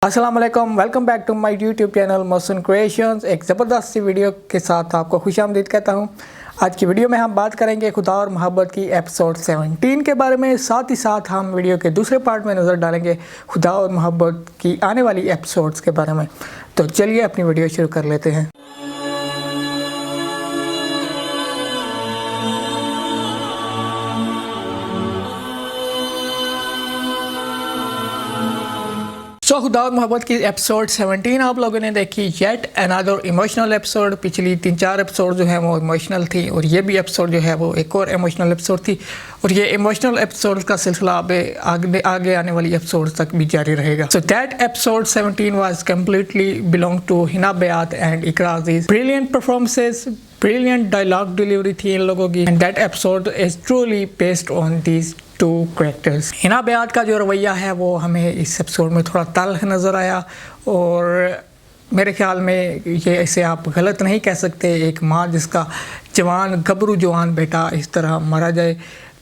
अस्सलाम वालेकुम, welcome back to my YouTube channel Mohsin Creations. एक ज़बरदस्त सी वीडियो के साथ आपको खुशामदीद कहता हूँ। आज की वीडियो में हम बात करेंगे खुदा और मोहब्बत की एपिसोड 17 के बारे में। साथ ही साथ हम वीडियो के दूसरे पार्ट में नज़र डालेंगे खुदा और मोहब्बत की आने वाली एपिसोड्स के बारे में। तो चलिए अपनी वीडियो शुरू कर लेते हैं। खुदा और मोहब्बत की एपिसोड 17 आप लोगों ने देखी। Yet another emotional episode. पिछली 3-4 एपिसोड जो है वो इमोशनल थी और ये भी एपिसोड जो है वो एक और इमोशनल एपिसोड थी और ये इमोशनल एपिसोड का सिलसिला अब आगे आने वाली एपिसोड तक भी जारी रहेगा। So that episode 17 was completely belong to Hina Bayat and Iqra Aziz. Brilliant performances, brilliant dialogue delivery थी इन लोगों की and that episode is truly based on these two characters. Hina Bayat का जो रवैया है वो हमें इस एपिसोड में थोड़ा तल्ख नज़र आया और मेरे ख्याल में ये ऐसे आप गलत नहीं कह सकते। एक माँ जिसका जवान गबरू जवान बेटा इस तरह मारा जाए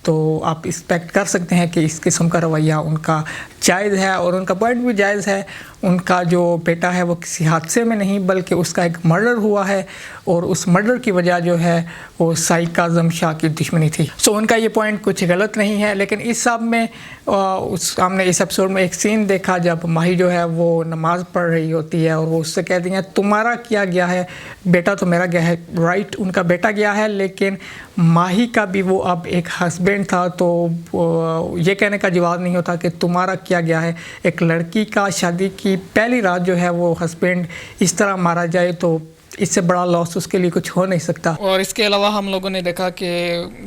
तो आप एक्सपेक्ट कर सकते हैं कि इस किस्म का रवैया उनका जायज़ है और उनका पॉइंट भी जायज़ है। उनका जो बेटा है वो किसी हादसे में नहीं बल्कि उसका एक मर्डर हुआ है और उस मर्डर की वजह जो है वो साइक आज़म शाह की दुश्मनी थी। सो उनका ये पॉइंट कुछ गलत नहीं है। लेकिन इस सब में हमने इस एपिसोड में एक सीन देखा जब माही जो है वो नमाज़ पढ़ रही होती है और वो उससे कहती हैं तुम्हारा किया गया है, बेटा तो मेरा गया है। राइट, उनका बेटा गया है लेकिन माही का भी वो अब एक हस्बैंड था तो ये कहने का जवाब नहीं होता कि तुम्हारा किया गया है। एक लड़की का शादी की पहली रात जो है वो हस्बैंड इस तरह मारा जाए तो इससे बड़ा लॉस उसके लिए कुछ हो नहीं सकता। और इसके अलावा हम लोगों ने देखा कि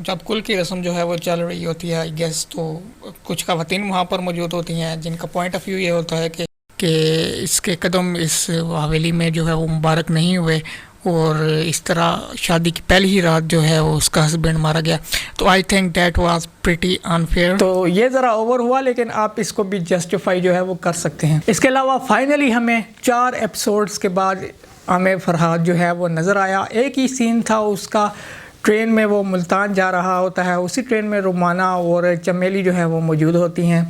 जब कुल की रस्म जो है वो चल रही होती है आई गेस तो कुछ ख़वातीन वहाँ पर मौजूद होती हैं जिनका पॉइंट ऑफ व्यू ये होता है कि इसके कदम इस हवेली में जो है वो मुबारक नहीं हुए और इस तरह शादी की पहली ही रात जो है वो उसका हस्बैंड मारा गया। तो I think that was pretty unfair. तो ये ज़रा ओवर हुआ लेकिन आप इसको भी जस्टिफाई जो है वो कर सकते हैं। इसके अलावा फाइनली हमें 4 एपिसोड्स के बाद हमें फरहाद जो है वो नज़र आया। एक ही सीन था उसका, ट्रेन में वो मुल्तान जा रहा होता है, उसी ट्रेन में रुमाना और चमेली जो है वो मौजूद होती हैं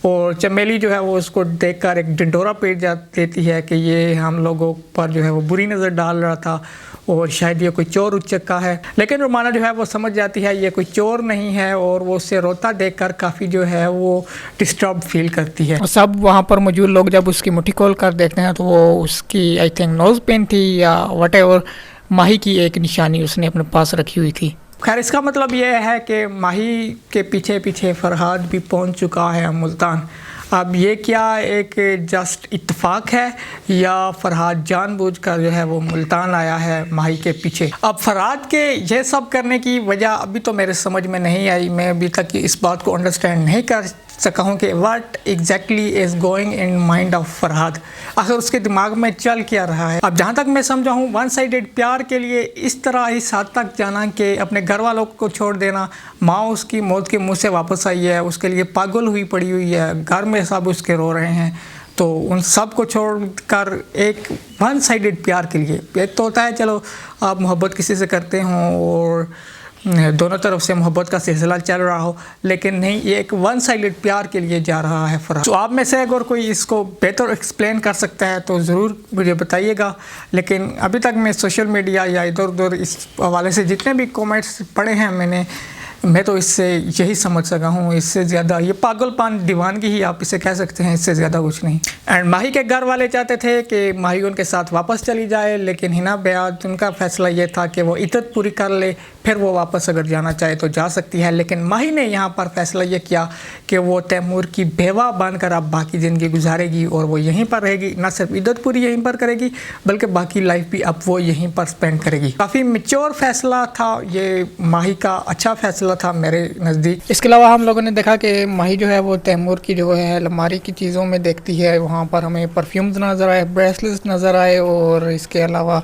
और चमेली जो है वो उसको देखकर एक ढिंढोरा पीट देती है कि ये हम लोगों पर जो है वो बुरी नज़र डाल रहा था और शायद ये कोई चोर उचक्का है। लेकिन रुमाना जो है वो समझ जाती है ये कोई चोर नहीं है और वो उससे रोता देखकर काफ़ी जो है वो डिस्टर्ब फील करती है। सब वहाँ पर मौजूद लोग जब उसकी मुट्ठी खोल कर देखते हैं तो वो उसकी आई थिंक नोज़ पेन थी या व्हाटएवर माही की एक निशानी उसने अपने पास रखी हुई थी। खैर इसका मतलब ये है कि माही के पीछे पीछे फरहाद भी पहुंच चुका है मुल्तान। अब ये क्या एक जस्ट इत्तेफाक है या फरहाद जानबूझकर जो है वो मुल्तान आया है माही के पीछे। अब फरहाद के ये सब करने की वजह अभी तो मेरे समझ में नहीं आई। मैं अभी तक इस बात को अंडरस्टैंड नहीं कर सका हूँ कि what exactly is going in mind of Farhad, आखिर उसके दिमाग में चल क्या रहा है। अब जहाँ तक मैं समझा हूँ वन साइडेड प्यार के लिए इस तरह इस हद तक जाना कि अपने घर वालों को छोड़ देना। माँ उसकी मौत के मुँह से वापस आई है, उसके लिए पागल हुई पड़ी हुई है, घर में सब उसके रो रहे हैं, तो उन सब को छोड़कर एक वन साइडेड प्यार के लिए। एक तो होता है चलो आप मोहब्बत किसी से करते हों और दोनों तरफ से मोहब्बत का सिलसिला चल रहा हो, लेकिन नहीं ये एक वन साइडेड प्यार के लिए जा रहा है फरहाद। तो आप में से अगर कोई इसको बेहतर एक्सप्लेन कर सकता है तो ज़रूर मुझे बताइएगा। लेकिन अभी तक मैं सोशल मीडिया या इधर उधर इस हवाले से जितने भी कमेंट्स पढ़े हैं मैं तो इससे यही समझ सका हूँ। इससे ज़्यादा ये पागलपन दीवानगी ही आप इसे कह सकते हैं, इससे ज़्यादा कुछ नहीं। एंड माही के घर वाले चाहते थे कि माही उनके साथ वापस चली जाए लेकिन हिना बेआत उनका फ़ैसला ये था कि वो इद्दत पूरी कर ले फिर वो वापस अगर जाना चाहे तो जा सकती है। लेकिन माही ने यहाँ पर फ़ैसला ये किया कि वो तैमूर की बेवा बनकर अब बाकी ज़िंदगी गुजारेगी और वो यहीं पर रहेगी। ना सिर्फ इद्दत पूरी यहीं पर करेगी बल्कि बाकी लाइफ भी अब वो यहीं पर स्पेंड करेगी। काफ़ी मैच्योर फ़ैसला था ये माही का, अच्छा फ़ैसला था मेरे नज़दीक। इसके अलावा हम लोगों ने देखा कि माही जो है वो तैमूर की जो है अलमारी की चीज़ों में देखती है। वहाँ पर हमें परफ्यूम्स नज़र आए, ब्रेसलेट्स नज़र आए और इसके अलावा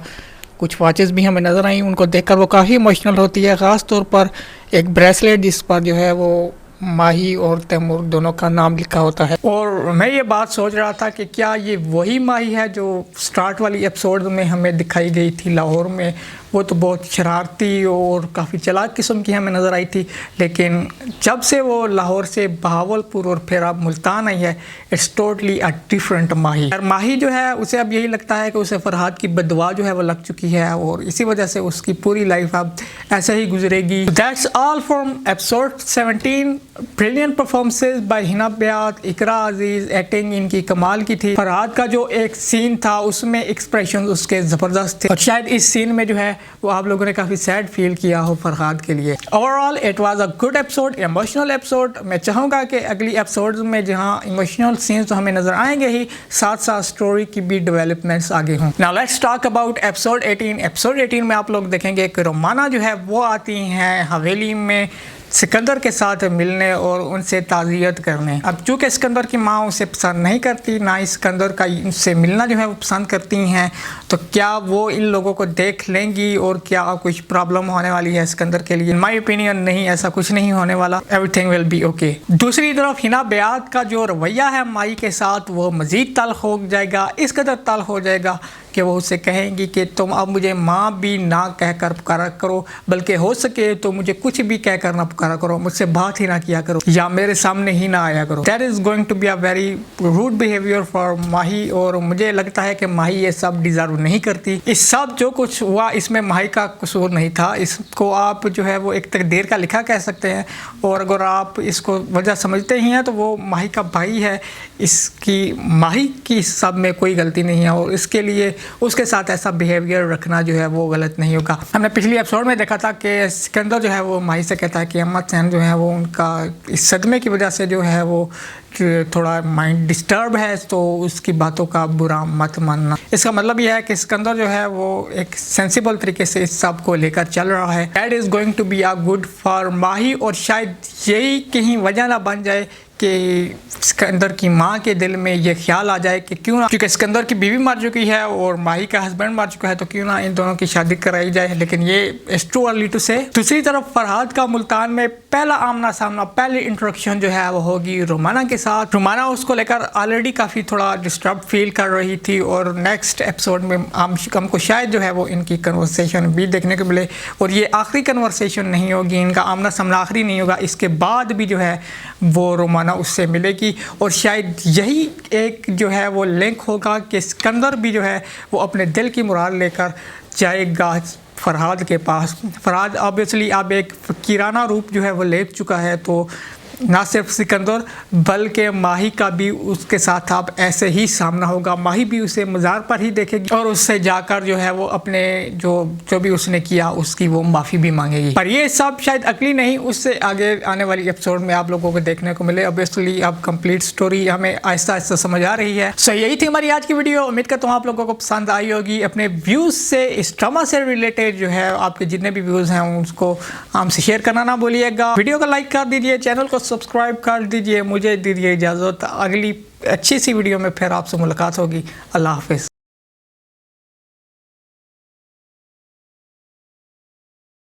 कुछ वॉचेस भी हमें नज़र आई। उनको देखकर वो काफ़ी इमोशनल होती है, ख़ास तौर पर एक ब्रेसलेट जिस पर जो है वो माही और तैमूर दोनों का नाम लिखा होता है। और मैं ये बात सोच रहा था कि क्या ये वही माही है जो स्टार्ट वाली एपिसोड में हमें दिखाई गई थी लाहौर में वो तो बहुत शरारती और काफ़ी चालाक किस्म की हमें नज़र आई थी, लेकिन जब से वो लाहौर से बहावलपुर और फिर अब मुल्तान आई है, इट्स टोटली अ डिफरेंट माही। और माही जो है उसे अब यही लगता है कि उसे फरहाद की बददुआ जो है वो लग चुकी है और इसी वजह से उसकी पूरी लाइफ अब ऐसे ही गुजरेगी। That's all from episode 17। Brilliant performances by Hina Bayat, Iqra Aziz, acting इनकी कमाल की थी। फरहाद का जो एक सीन था उसमें एक्सप्रेशन उसके ज़बरदस्त थे और शायद इस सीन में जो है वो आप लोगों ने काफ़ी सैड फील किया हो फरहाद के लिए। Overall it was a good episode, emotional episode. मैं चाहूँगा कि अगली एपिसोड्स में जहाँ इमोशनल सीन्स तो हमें नज़र आएंगे ही, साथ साथ स्टोरी की भी डेवलपमेंट्स आगे हों। Now let's talk about episode 18। Episode 18 में आप लोग देखेंगे कि रोमाना जो है वो आती हैं हवेली में सिकंदर के साथ मिलने और उनसे ताज़ियत करने। अब चूँकि सिकंदर की माँ उसे पसंद नहीं करती, ना ही सिकंदर का उनसे मिलना जो है वो पसंद करती हैं, तो क्या वो इन लोगों को देख लेंगी और क्या कुछ प्रॉब्लम होने वाली है सिकंदर के लिए? इन माई ओपिनियन नहीं, ऐसा कुछ नहीं होने वाला, एवरीथिंग विल बी ओके। दूसरी तरफ हिना बियात का जो रवैया है माई के साथ वो मज़ीद तल्ख हो जाएगा, इस कदर तल्ख हो जाएगा कि वो उससे कहेंगी कि तुम अब मुझे माँ भी ना कहकर पुकारा करो, बल्कि हो सके तो मुझे कुछ भी कहकर ना पुकारा करो, मुझसे बात ही ना किया करो या मेरे सामने ही ना आया करो। That is going to be a very rude behaviour for Mahi और मुझे लगता है कि माही ये सब डिज़र्व नहीं करती। इस सब जो कुछ हुआ इसमें माही का कसूर नहीं था, इसको आप जो है वो एक तकदीर का लिखा कह सकते हैं और अगर आप इसको वजह समझते ही हैं तो वो माही का भाई है, इसकी माही की सब में कोई गलती नहीं है और इसके लिए उसके साथ ऐसा बिहेवियर रखना जो है वो गलत नहीं होगा। हमने पिछली एपिसोड में देखा था कि सिकंदर जो है वो माही से कहता है कि अम्मा सैन जो है वो उनका इस सदमे की वजह से जो है वो थोड़ा माइंड डिस्टर्ब है, तो उसकी बातों का बुरा मत मानना। इसका मतलब यह है कि सिकंदर जो है वो एक सेंसिबल तरीके से इस सब को लेकर चल रहा है। That is going to be a good for Mahi और शायद यही कहीं वजह ना बन जाए कि सिकंदर की माँ के दिल में ये ख्याल आ जाए कि क्यों ना, क्योंकि सिकंदर की बीवी मर चुकी है और माही का हस्बैंड मर चुका है, तो क्यों ना इन दोनों की शादी कराई जाए, लेकिन ये इट्स टू अर्ली टू से। दूसरी तरफ फरहाद का मुल्तान में पहला आमना सामना, पहली इंट्रोडक्शन जो है वो होगी रोमाना के साथ। रोमाना उसको लेकर ऑलरेडी काफ़ी थोड़ा डिस्टर्ब फील कर रही थी और नेक्स्ट एपिसोड में हमको शायद जो है वो इनकी कन्वर्सेशन भी देखने को मिले और ये आखिरी कन्वर्सेशन नहीं होगी, इनका आमना सामना आखिरी नहीं होगा, इसके बाद भी जो है वो रोमाना उससे मिलेगी और शायद यही एक जो है वो लिंक होगा कि सिकंदर भी जो है वो अपने दिल की मुराद लेकर जाएगा फरहाद के पास। फरहाद ऑब्वियसली अब एक फ़कीराना रूप जो है वो ले चुका है, तो ना सिर्फ सिकंदर बल्कि माही का भी उसके साथ अब ऐसे ही सामना होगा। माही भी उसे मज़ार पर ही देखेगी और उससे जाकर जो है वो अपने जो भी उसने किया उसकी वो माफ़ी भी मांगेगी। पर ये सब शायद अगली नहीं, उससे आगे आने वाली एपिसोड में आप लोगों को देखने को मिले। ऑब्वियसली अब कंप्लीट स्टोरी हमें आहिस्ता आहिस्ता समझ आ रही है। सो यही थी हमारी आज की वीडियो, उम्मीद करता हूँ आप लोगों को पसंद आई होगी। अपने व्यूज़ से, इस ड्रामा से रिलेटेड जो है आपके जितने भी व्यूज़ हैं उसको हमसे शेयर करना ना भूलिएगा। वीडियो को लाइक कर दीजिए, चैनल को सब्सक्राइब कर दीजिए। मुझे दीजिए इजाज़त, अगली अच्छी सी वीडियो में फिर आपसे मुलाकात होगी। अल्लाह हाफिज़।